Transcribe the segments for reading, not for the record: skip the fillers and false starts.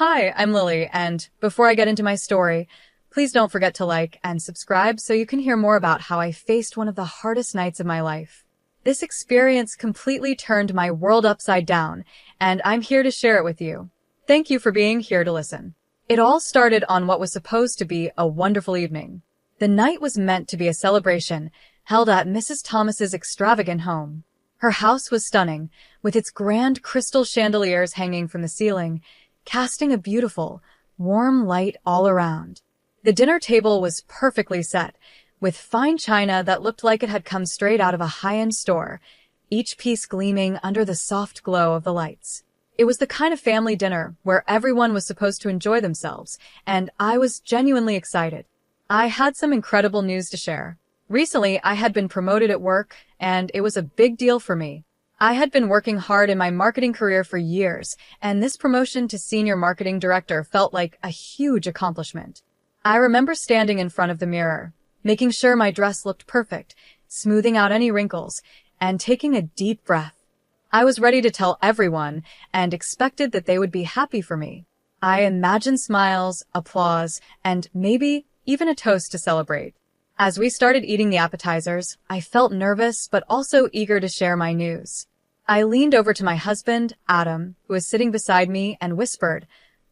Hi, I'm Lily, and before I get into my story, please don't forget to like and subscribe so you can hear more about how I faced one of the hardest nights of my life. This experience completely turned my world upside down, and I'm here to share it with you. Thank you for being here to listen. It all started on what was supposed to be a wonderful evening. The night was meant to be a celebration held at Mrs. Thomas's extravagant home. Her house was stunning, with its grand crystal chandeliers hanging from the ceiling, casting a beautiful, warm light all around. The dinner table was perfectly set, with fine china that looked like it had come straight out of a high-end store, each piece gleaming under the soft glow of the lights. It was the kind of family dinner where everyone was supposed to enjoy themselves, and I was genuinely excited. I had some incredible news to share. Recently, I had been promoted at work, and it was a big deal for me. I had been working hard in my marketing career for years, and this promotion to senior marketing director felt like a huge accomplishment. I remember standing in front of the mirror, making sure my dress looked perfect, smoothing out any wrinkles, and taking a deep breath. I was ready to tell everyone and expected that they would be happy for me. I imagined smiles, applause, and maybe even a toast to celebrate. As we started eating the appetizers, I felt nervous but also eager to share my news. I leaned over to my husband, Adam, who was sitting beside me, and whispered,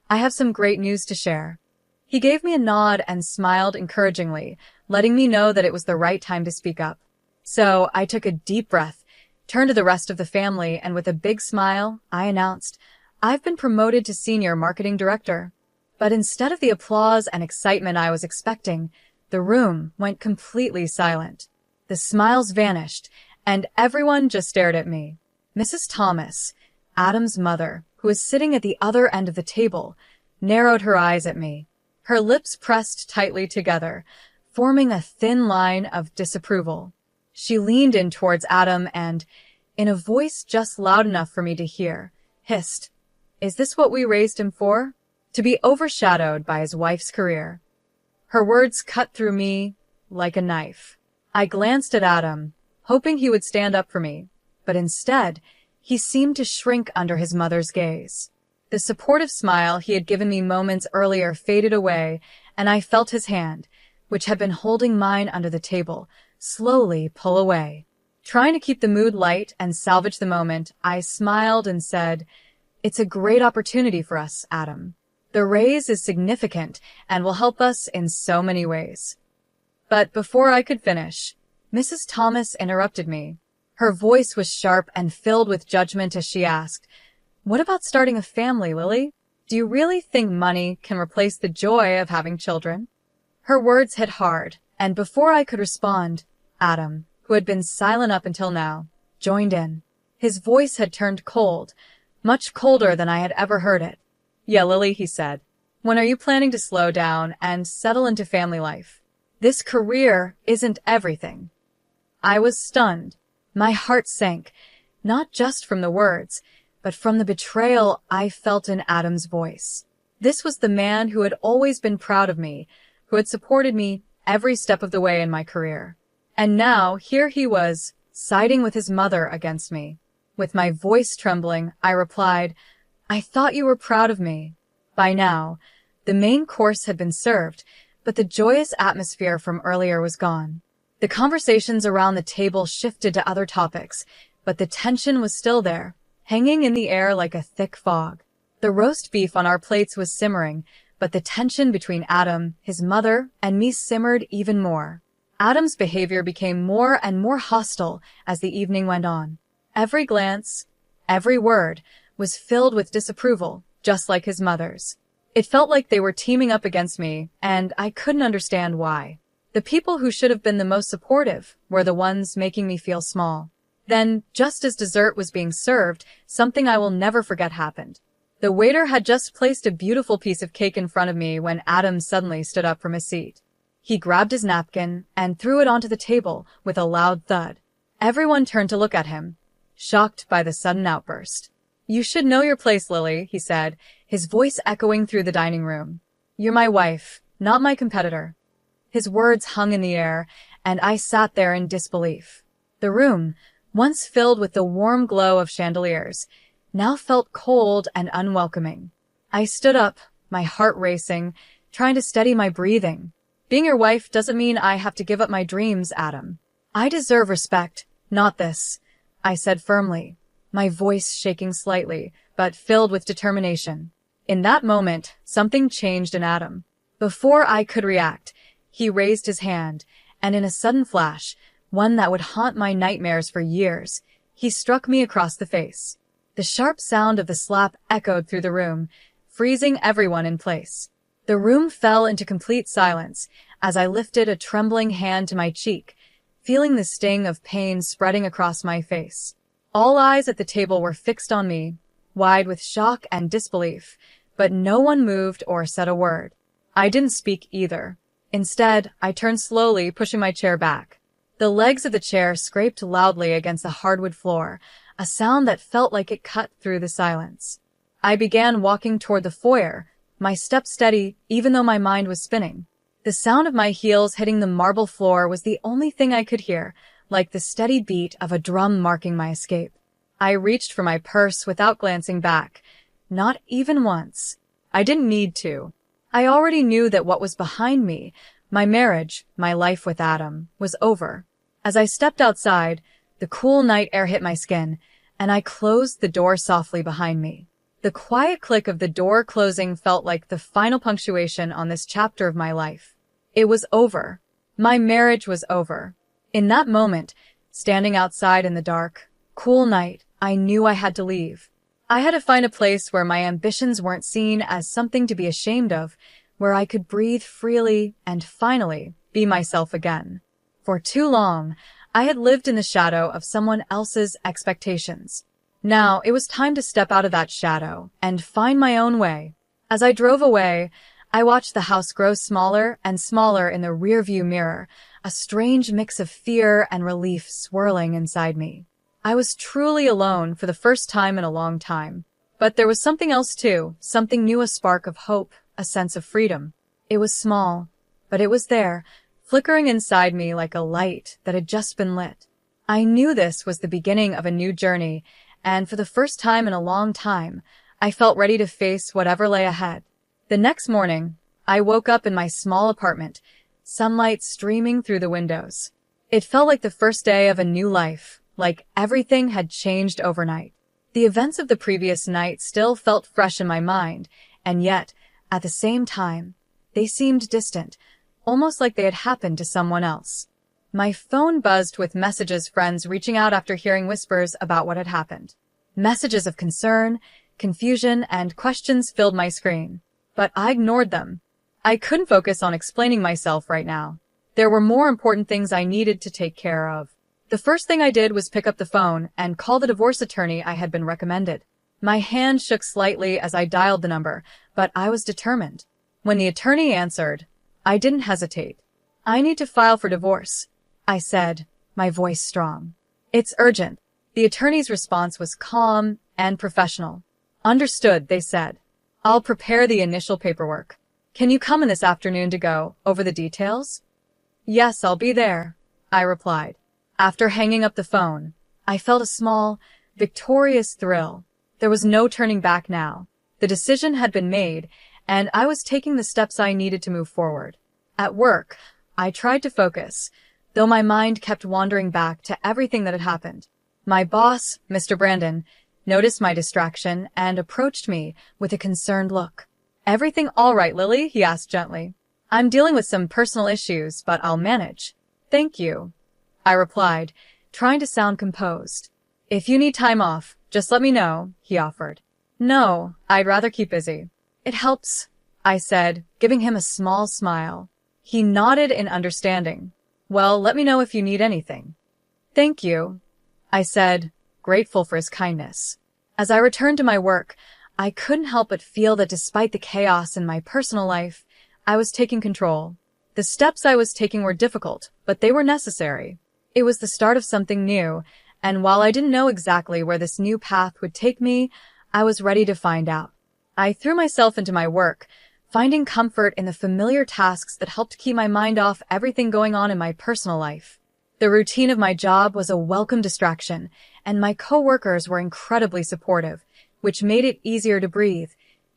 "I have some great news to share." He gave me a nod and smiled encouragingly, letting me know that it was the right time to speak up. So I took a deep breath, turned to the rest of the family, and with a big smile, I announced, "I've been promoted to senior marketing director." But instead of the applause and excitement I was expecting, the room went completely silent. The smiles vanished, and everyone just stared at me. Mrs. Thomas, Adam's mother, who was sitting at the other end of the table, narrowed her eyes at me. Her lips pressed tightly together, forming a thin line of disapproval. She leaned in towards Adam and, in a voice just loud enough for me to hear, hissed, "Is this what we raised him for? To be overshadowed by his wife's career?" Her words cut through me like a knife. I glanced at Adam, hoping he would stand up for me, but instead, he seemed to shrink under his mother's gaze. The supportive smile he had given me moments earlier faded away, and I felt his hand, which had been holding mine under the table, slowly pull away. Trying to keep the mood light and salvage the moment, I smiled and said, "It's a great opportunity for us, Adam. The raise is significant and will help us in so many ways." But before I could finish, Mrs. Thomas interrupted me. Her voice was sharp and filled with judgment as she asked, "What about starting a family, Lily? Do you really think money can replace the joy of having children?" Her words hit hard, and before I could respond, Adam, who had been silent up until now, joined in. His voice had turned cold, much colder than I had ever heard it. "Yeah, Lily," he said. "When are you planning to slow down and settle into family life? This career isn't everything." I was stunned. My heart sank, not just from the words, but from the betrayal I felt in Adam's voice. This was the man who had always been proud of me, who had supported me every step of the way in my career. And now, here he was, siding with his mother against me. With my voice trembling, I replied, "I thought you were proud of me." By now, the main course had been served, but the joyous atmosphere from earlier was gone. The conversations around the table shifted to other topics, but the tension was still there, hanging in the air like a thick fog. The roast beef on our plates was simmering, but the tension between Adam, his mother, and me simmered even more. Adam's behavior became more and more hostile as the evening went on. Every glance, every word, was filled with disapproval, just like his mother's. It felt like they were teaming up against me, and I couldn't understand why. The people who should have been the most supportive were the ones making me feel small. Then, just as dessert was being served, something I will never forget happened. The waiter had just placed a beautiful piece of cake in front of me when Adam suddenly stood up from his seat. He grabbed his napkin and threw it onto the table with a loud thud. Everyone turned to look at him, shocked by the sudden outburst. "You should know your place, Lily," he said, his voice echoing through the dining room. "You're my wife, not my competitor." His words hung in the air, and I sat there in disbelief. The room, once filled with the warm glow of chandeliers, now felt cold and unwelcoming. I stood up, my heart racing, trying to steady my breathing. Being your wife doesn't mean I have to give up my dreams, Adam. I deserve respect, not this, I said firmly, my voice shaking slightly, but filled with determination. In that moment, something changed in Adam. Before I could react, he raised his hand, and in a sudden flash, one that would haunt my nightmares for years, he struck me across the face. The sharp sound of the slap echoed through the room, freezing everyone in place. The room fell into complete silence as I lifted a trembling hand to my cheek, feeling the sting of pain spreading across my face. All eyes at the table were fixed on me, wide with shock and disbelief, but no one moved or said a word. I didn't speak either. Instead, I turned slowly, pushing my chair back. The legs of the chair scraped loudly against the hardwood floor, a sound that felt like it cut through the silence. I began walking toward the foyer, my steps steady even though my mind was spinning. The sound of my heels hitting the marble floor was the only thing I could hear, like the steady beat of a drum marking my escape. I reached for my purse without glancing back. Not even once. I didn't need to. I already knew that what was behind me, my marriage, my life with Adam, was over. As I stepped outside, the cool night air hit my skin, and I closed the door softly behind me. The quiet click of the door closing felt like the final punctuation on this chapter of my life. It was over. My marriage was over. In that moment, standing outside in the dark, cool night, I knew I had to leave. I had to find a place where my ambitions weren't seen as something to be ashamed of, where I could breathe freely and finally be myself again. For too long, I had lived in the shadow of someone else's expectations. Now, it was time to step out of that shadow and find my own way. As I drove away, I watched the house grow smaller and smaller in the rearview mirror, a strange mix of fear and relief swirling inside me. I was truly alone for the first time in a long time. But there was something else too, something new, a spark of hope, a sense of freedom. It was small, but it was there, flickering inside me like a light that had just been lit. I knew this was the beginning of a new journey, and for the first time in a long time, I felt ready to face whatever lay ahead. The next morning, I woke up in my small apartment, sunlight streaming through the windows. It felt like the first day of a new life, like everything had changed overnight. The events of the previous night still felt fresh in my mind, and yet, at the same time, they seemed distant, almost like they had happened to someone else. My phone buzzed with messages, friends reaching out after hearing whispers about what had happened. Messages of concern, confusion, and questions filled my screen. But I ignored them. I couldn't focus on explaining myself right now. There were more important things I needed to take care of. The first thing I did was pick up the phone and call the divorce attorney I had been recommended. My hand shook slightly as I dialed the number, but I was determined. When the attorney answered, I didn't hesitate. I need to file for divorce, I said, my voice strong. It's urgent. The attorney's response was calm and professional. Understood, they said. I'll prepare the initial paperwork. Can you come in this afternoon to go over the details? Yes, I'll be there, I replied. After hanging up the phone, I felt a small, victorious thrill. There was no turning back now. The decision had been made, and I was taking the steps I needed to move forward. At work, I tried to focus, though my mind kept wandering back to everything that had happened. My boss, Mr. Brandon, noticed my distraction and approached me with a concerned look. Everything all right, Lily? He asked gently. I'm dealing with some personal issues, but I'll manage. Thank you, I replied, trying to sound composed. If you need time off, just let me know, he offered. No, I'd rather keep busy. It helps, I said, giving him a small smile. He nodded in understanding. Well, let me know if you need anything. Thank you, I said, grateful for his kindness. As I returned to my work, I couldn't help but feel that despite the chaos in my personal life, I was taking control. The steps I was taking were difficult, but they were necessary. It was the start of something new, and while I didn't know exactly where this new path would take me, I was ready to find out. I threw myself into my work, finding comfort in the familiar tasks that helped keep my mind off everything going on in my personal life. The routine of my job was a welcome distraction, and my coworkers were incredibly supportive, which made it easier to breathe,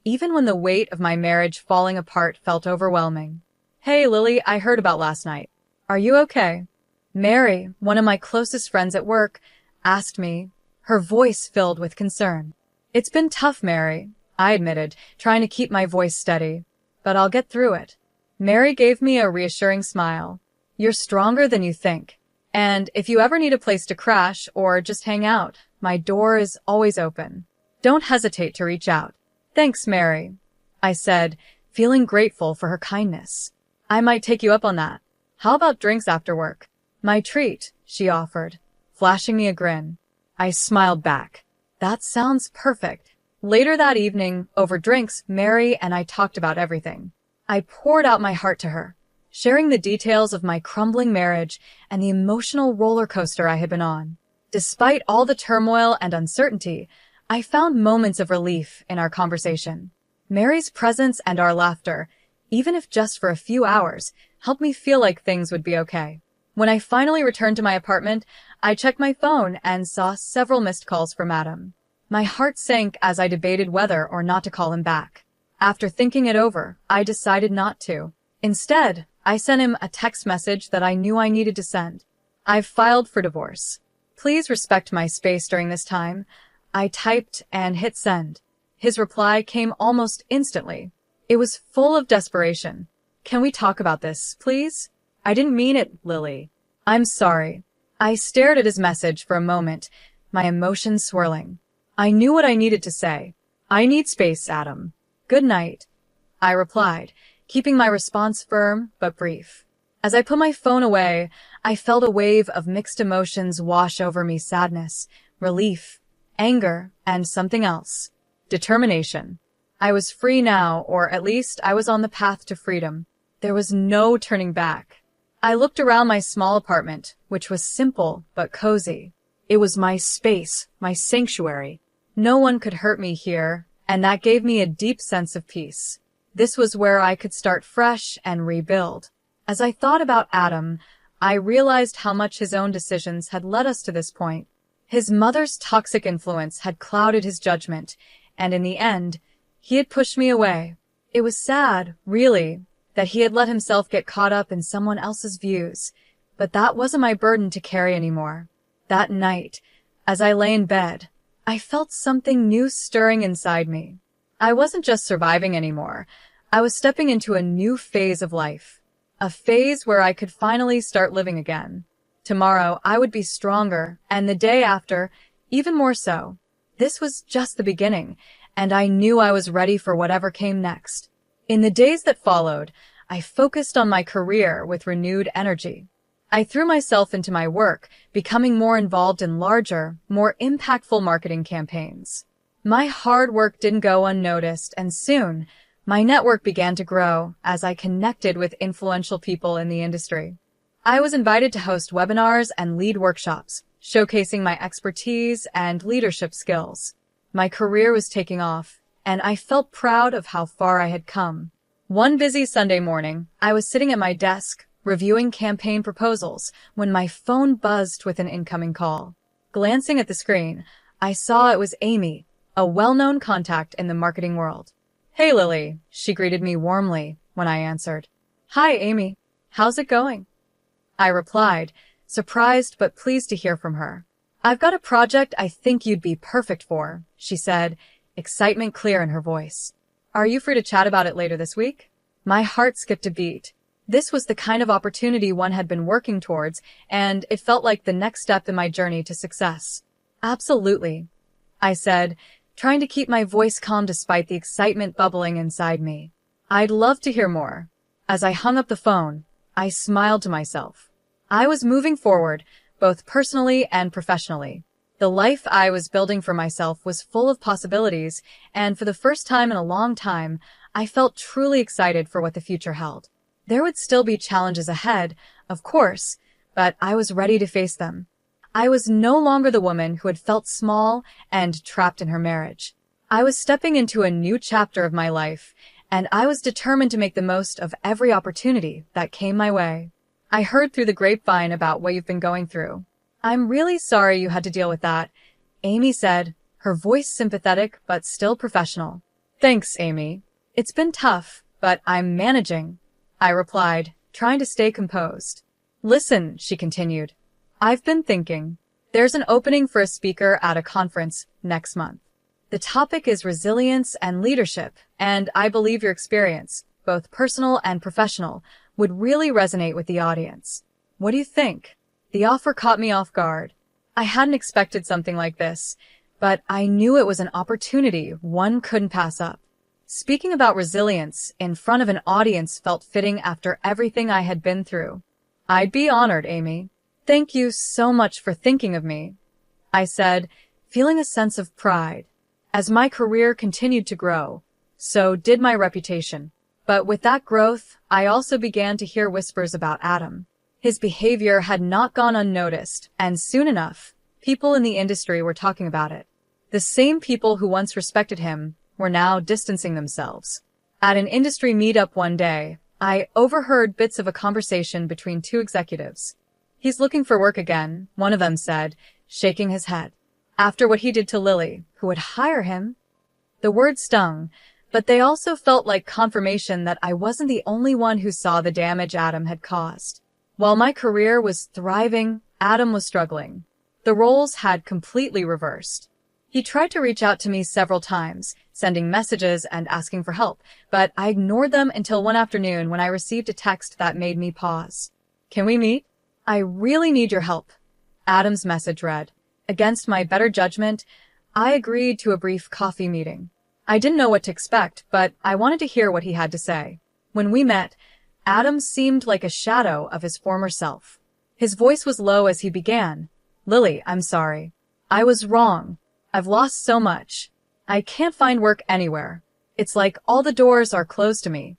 even when the weight of my marriage falling apart felt overwhelming. "Hey, Lily, I heard about last night. Are you okay?" Mary, one of my closest friends at work, asked me, her voice filled with concern. "It's been tough, Mary," I admitted, trying to keep my voice steady. "But I'll get through it." Mary gave me a reassuring smile. "You're stronger than you think. And if you ever need a place to crash or just hang out, my door is always open. Don't hesitate to reach out." "Thanks, Mary," I said, feeling grateful for her kindness. "I might take you up on that. How about drinks after work?" "My treat," she offered, flashing me a grin. I smiled back. "That sounds perfect." Later that evening, over drinks, Mary and I talked about everything. I poured out my heart to her, sharing the details of my crumbling marriage and the emotional roller coaster I had been on. Despite all the turmoil and uncertainty, I found moments of relief in our conversation. Mary's presence and our laughter, even if just for a few hours, helped me feel like things would be okay. When I finally returned to my apartment, I checked my phone and saw several missed calls from Adam. My heart sank as I debated whether or not to call him back. After thinking it over, I decided not to. Instead, I sent him a text message that I knew I needed to send. "I've filed for divorce. Please respect my space during this time." I typed and hit send. His reply came almost instantly. It was full of desperation. "Can we talk about this, please?" "I didn't mean it, Lily. I'm sorry." I stared at his message for a moment, my emotions swirling. I knew what I needed to say. "I need space, Adam. Good night," I replied, keeping my response firm but brief. As I put my phone away, I felt a wave of mixed emotions wash over me: sadness, relief, anger, and something else. Determination. I was free now, or at least I was on the path to freedom. There was no turning back. I looked around my small apartment, which was simple but cozy. It was my space, my sanctuary. No one could hurt me here, and that gave me a deep sense of peace. This was where I could start fresh and rebuild. As I thought about Adam, I realized how much his own decisions had led us to this point. His mother's toxic influence had clouded his judgment, and in the end, he had pushed me away. It was sad, really, that he had let himself get caught up in someone else's views, but that wasn't my burden to carry anymore. That night, as I lay in bed, I felt something new stirring inside me. I wasn't just surviving anymore. I was stepping into a new phase of life. A phase where I could finally start living again. Tomorrow, I would be stronger, and the day after, even more so. This was just the beginning, and I knew I was ready for whatever came next. In the days that followed, I focused on my career with renewed energy. I threw myself into my work, becoming more involved in larger, more impactful marketing campaigns. My hard work didn't go unnoticed, and soon, my network began to grow as I connected with influential people in the industry. I was invited to host webinars and lead workshops, showcasing my expertise and leadership skills. My career was taking off, and I felt proud of how far I had come. One busy Sunday morning, I was sitting at my desk, reviewing campaign proposals, when my phone buzzed with an incoming call. Glancing at the screen, I saw it was Amy, a well-known contact in the marketing world. "Hey, Lily," she greeted me warmly when I answered. "Hi, Amy. How's it going?" I replied, surprised but pleased to hear from her. "I've got a project I think you'd be perfect for," she said, excitement clear in her voice. "Are you free to chat about it later this week?" My heart skipped a beat. This was the kind of opportunity one had been working towards, and it felt like the next step in my journey to success. "Absolutely," I said, trying to keep my voice calm despite the excitement bubbling inside me. "I'd love to hear more." As I hung up the phone, I smiled to myself. I was moving forward, both personally and professionally. The life I was building for myself was full of possibilities, and for the first time in a long time, I felt truly excited for what the future held. There would still be challenges ahead, of course, but I was ready to face them. I was no longer the woman who had felt small and trapped in her marriage. I was stepping into a new chapter of my life, and I was determined to make the most of every opportunity that came my way. "I heard through the grapevine about what you've been going through. I'm really sorry you had to deal with that," Amy said, her voice sympathetic but still professional. Thanks, Amy. It's been tough, but I'm managing, I replied, trying to stay composed. Listen, she continued. I've been thinking. There's an opening for a speaker at a conference next month. The topic is resilience and leadership, and I believe your experience, both personal and professional, would really resonate with the audience. What do you think? The offer caught me off guard. I hadn't expected something like this, but I knew it was an opportunity one couldn't pass up. Speaking about resilience in front of an audience felt fitting after everything I had been through. I'd be honored, Amy. Thank you so much for thinking of me, I said, feeling a sense of pride. As my career continued to grow, so did my reputation. But with that growth, I also began to hear whispers about Adam. His behavior had not gone unnoticed, and soon enough, people in the industry were talking about it. The same people who once respected him were now distancing themselves. At an industry meetup one day, I overheard bits of a conversation between two executives. He's looking for work again, one of them said, shaking his head. After what he did to Lily, who would hire him? The words stung, but they also felt like confirmation that I wasn't the only one who saw the damage Adam had caused. While my career was thriving, Adam was struggling. The roles had completely reversed. He tried to reach out to me several times, sending messages and asking for help, but I ignored them until one afternoon when I received a text that made me pause. Can we meet? I really need your help, Adam's message read. Against my better judgment, I agreed to a brief coffee meeting. I didn't know what to expect, but I wanted to hear what he had to say. When we met, Adam seemed like a shadow of his former self. His voice was low as he began. Lily, I'm sorry. I was wrong. I've lost so much. I can't find work anywhere. It's like all the doors are closed to me.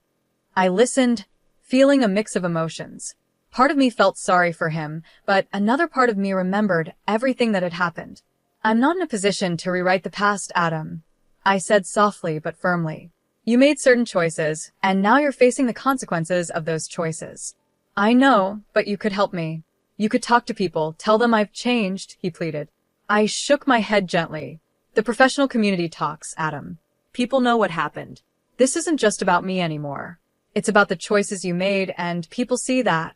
I listened, feeling a mix of emotions. Part of me felt sorry for him, but another part of me remembered everything that had happened. I'm not in a position to rewrite the past, Adam, I said softly but firmly. You made certain choices, and now you're facing the consequences of those choices. I know, but you could help me. You could talk to people, tell them I've changed, he pleaded. I shook my head gently. The professional community talks, Adam. People know what happened. This isn't just about me anymore. It's about the choices you made, and people see that.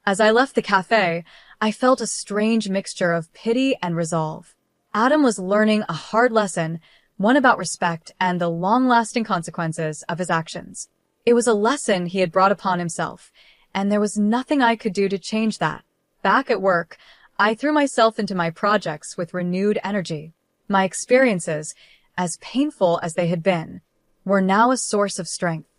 As I left the cafe, I felt a strange mixture of pity and resolve. Adam was learning a hard lesson, one about respect and the long-lasting consequences of his actions. It was a lesson he had brought upon himself, and there was nothing I could do to change that. Back at work, I threw myself into my projects with renewed energy. My experiences, as painful as they had been, were now a source of strength.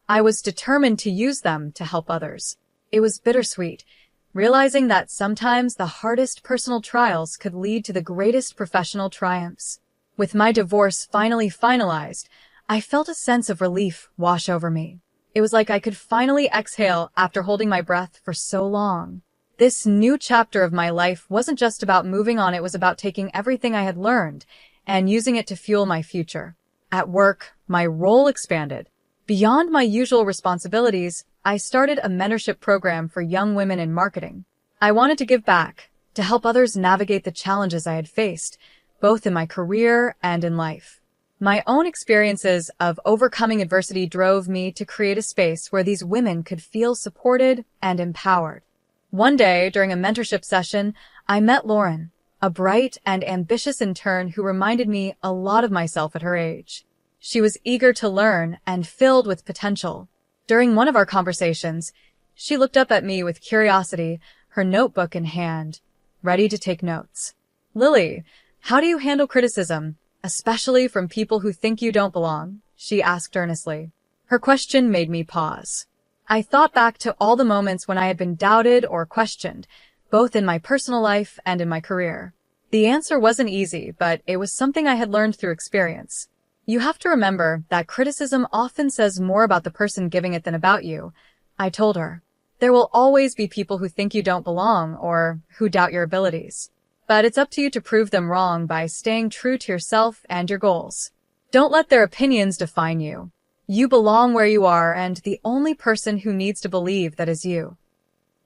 I was determined to use them to help others. It was bittersweet, realizing that sometimes the hardest personal trials could lead to the greatest professional triumphs. With my divorce finally finalized, I felt a sense of relief wash over me. It was like I could finally exhale after holding my breath for so long. This new chapter of my life wasn't just about moving on, it was about taking everything I had learned and using it to fuel my future. At work, my role expanded. Beyond my usual responsibilities, I started a mentorship program for young women in marketing. I wanted to give back, to help others navigate the challenges I had faced, both in my career and in life. My own experiences of overcoming adversity drove me to create a space where these women could feel supported and empowered. One day, during a mentorship session, I met Lauren, a bright and ambitious intern who reminded me a lot of myself at her age. She was eager to learn and filled with potential. During one of our conversations, she looked up at me with curiosity, her notebook in hand, ready to take notes. Lily, how do you handle criticism, especially from people who think you don't belong? She asked earnestly. Her question made me pause. I thought back to all the moments when I had been doubted or questioned, both in my personal life and in my career. The answer wasn't easy, but it was something I had learned through experience. You have to remember that criticism often says more about the person giving it than about you, I told her. There will always be people who think you don't belong or who doubt your abilities. But it's up to you to prove them wrong by staying true to yourself and your goals. Don't let their opinions define you. You belong where you are, and the only person who needs to believe that is you.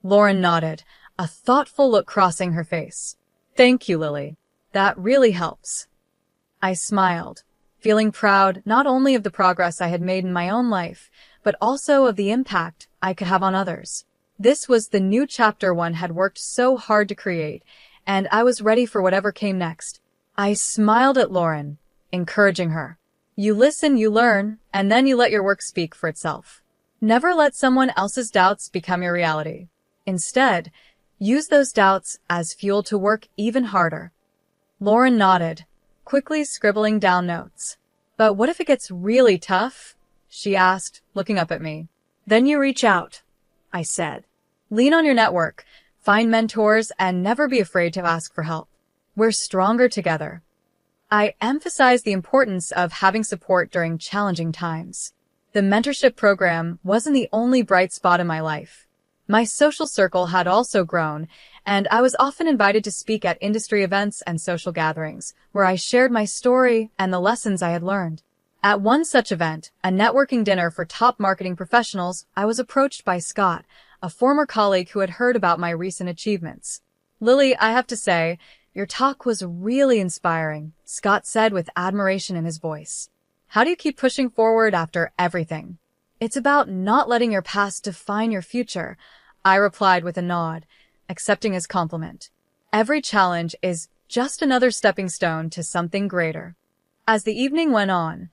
Lauren nodded, a thoughtful look crossing her face. Thank you, Lily. That really helps. I smiled, feeling proud not only of the progress I had made in my own life, but also of the impact I could have on others. This was the new chapter one had worked so hard to create, and I was ready for whatever came next. I smiled at Lauren, encouraging her. You listen, you learn, and then you let your work speak for itself. Never let someone else's doubts become your reality. Instead, use those doubts as fuel to work even harder. Lauren nodded, quickly scribbling down notes. But what if it gets really tough? She asked, looking up at me. Then you reach out, I said. Lean on your network, find mentors, and never be afraid to ask for help. We're stronger together. I emphasized the importance of having support during challenging times. The mentorship program wasn't the only bright spot in my life. My social circle had also grown, and I was often invited to speak at industry events and social gatherings, where I shared my story and the lessons I had learned. At one such event, a networking dinner for top marketing professionals, I was approached by Scott, a former colleague who had heard about my recent achievements. Lily, I have to say, your talk was really inspiring, Scott said with admiration in his voice. How do you keep pushing forward after everything? It's about not letting your past define your future, I replied with a nod, accepting his compliment. Every challenge is just another stepping stone to something greater. As the evening went on,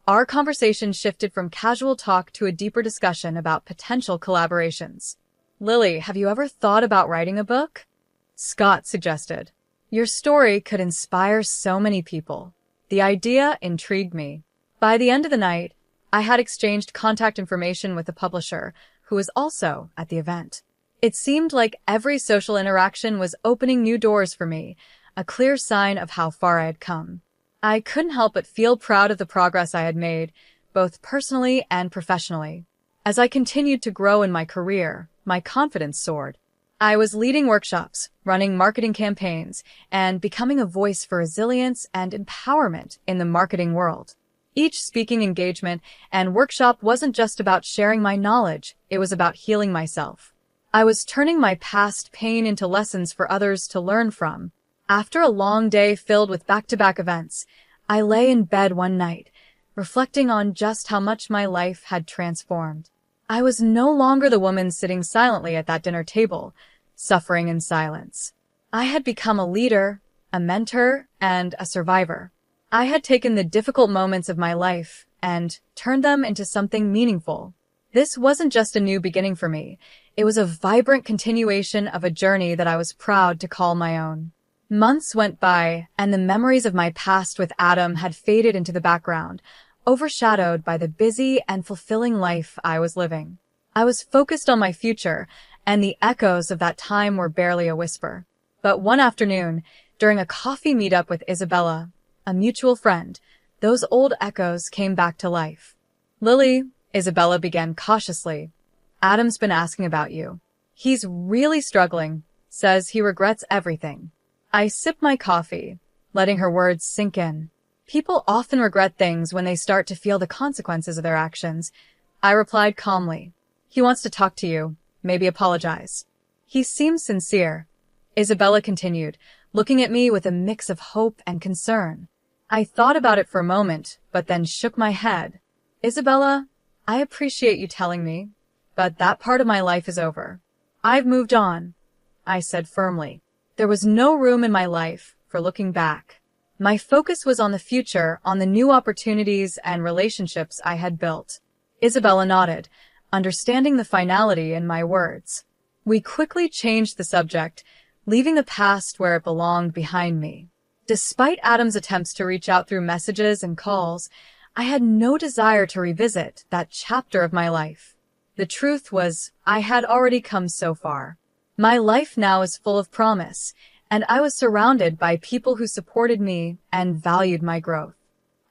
our conversation shifted from casual talk to a deeper discussion about potential collaborations. Lily, have you ever thought about writing a book? Scott suggested. Your story could inspire so many people. The idea intrigued me. By the end of the night, I had exchanged contact information with a publisher who was also at the event. It seemed like every social interaction was opening new doors for me, a clear sign of how far I had come. I couldn't help but feel proud of the progress I had made, both personally and professionally. As I continued to grow in my career, my confidence soared. I was leading workshops, running marketing campaigns, and becoming a voice for resilience and empowerment in the marketing world. Each speaking engagement and workshop wasn't just about sharing my knowledge, it was about healing myself. I was turning my past pain into lessons for others to learn from. After a long day filled with back-to-back events, I lay in bed one night, reflecting on just how much my life had transformed. I was no longer the woman sitting silently at that dinner table, suffering in silence. I had become a leader, a mentor, and a survivor. I had taken the difficult moments of my life and turned them into something meaningful. This wasn't just a new beginning for me. It was a vibrant continuation of a journey that I was proud to call my own. Months went by, and the memories of my past with Adam had faded into the background, overshadowed by the busy and fulfilling life I was living. I was focused on my future, and the echoes of that time were barely a whisper. But one afternoon, during a coffee meetup with Isabella, a mutual friend, those old echoes came back to life. Lily, Isabella began cautiously, Adam's been asking about you. He's really struggling, says he regrets everything. I sipped my coffee, letting her words sink in. People often regret things when they start to feel the consequences of their actions. I replied calmly. He wants to talk to you, maybe apologize. He seems sincere. Isabella continued, looking at me with a mix of hope and concern. I thought about it for a moment, but then shook my head. Isabella, I appreciate you telling me, but that part of my life is over. I've moved on, I said firmly. There was no room in my life for looking back. My focus was on the future, on the new opportunities and relationships I had built. Isabella nodded, understanding the finality in my words. We quickly changed the subject, leaving the past where it belonged behind me. Despite Adam's attempts to reach out through messages and calls, I had no desire to revisit that chapter of my life. The truth was, I had already come so far. My life now is full of promise, and I was surrounded by people who supported me and valued my growth.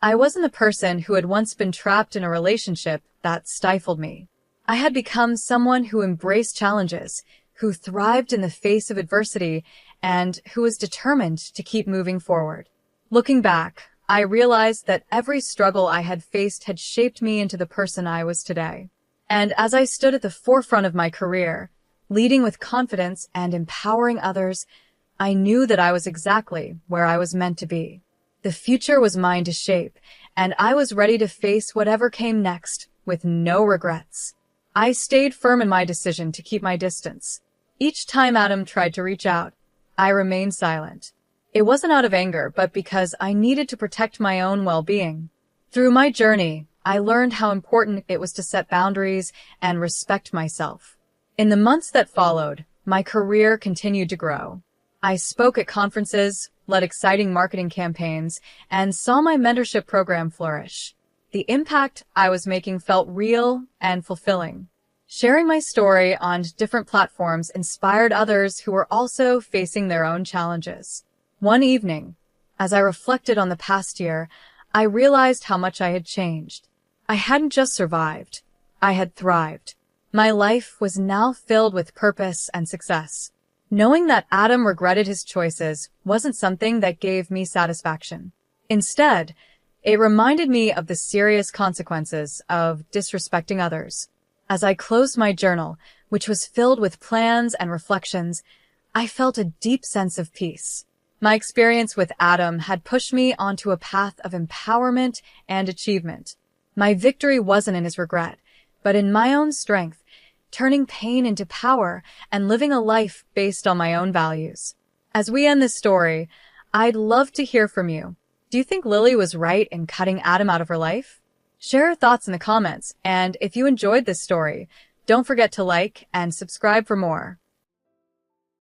I wasn't the person who had once been trapped in a relationship that stifled me. I had become someone who embraced challenges, who thrived in the face of adversity, and who was determined to keep moving forward. Looking back, I realized that every struggle I had faced had shaped me into the person I was today. And as I stood at the forefront of my career, leading with confidence and empowering others, I knew that I was exactly where I was meant to be. The future was mine to shape, and I was ready to face whatever came next with no regrets. I stayed firm in my decision to keep my distance. Each time Adam tried to reach out, I remained silent. It wasn't out of anger, but because I needed to protect my own well-being. Through my journey, I learned how important it was to set boundaries and respect myself. In the months that followed, my career continued to grow. I spoke at conferences, led exciting marketing campaigns, and saw my mentorship program flourish. The impact I was making felt real and fulfilling. Sharing my story on different platforms inspired others who were also facing their own challenges. One evening, as I reflected on the past year, I realized how much I had changed. I hadn't just survived, I had thrived. My life was now filled with purpose and success. Knowing that Adam regretted his choices wasn't something that gave me satisfaction. Instead, it reminded me of the serious consequences of disrespecting others. As I closed my journal, which was filled with plans and reflections, I felt a deep sense of peace. My experience with Adam had pushed me onto a path of empowerment and achievement. My victory wasn't in his regret, but in my own strength, turning pain into power and living a life based on my own values. As we end this story, I'd love to hear from you. Do you think Lily was right in cutting Adam out of her life? Share your thoughts in the comments, and if you enjoyed this story, don't forget to like and subscribe for more.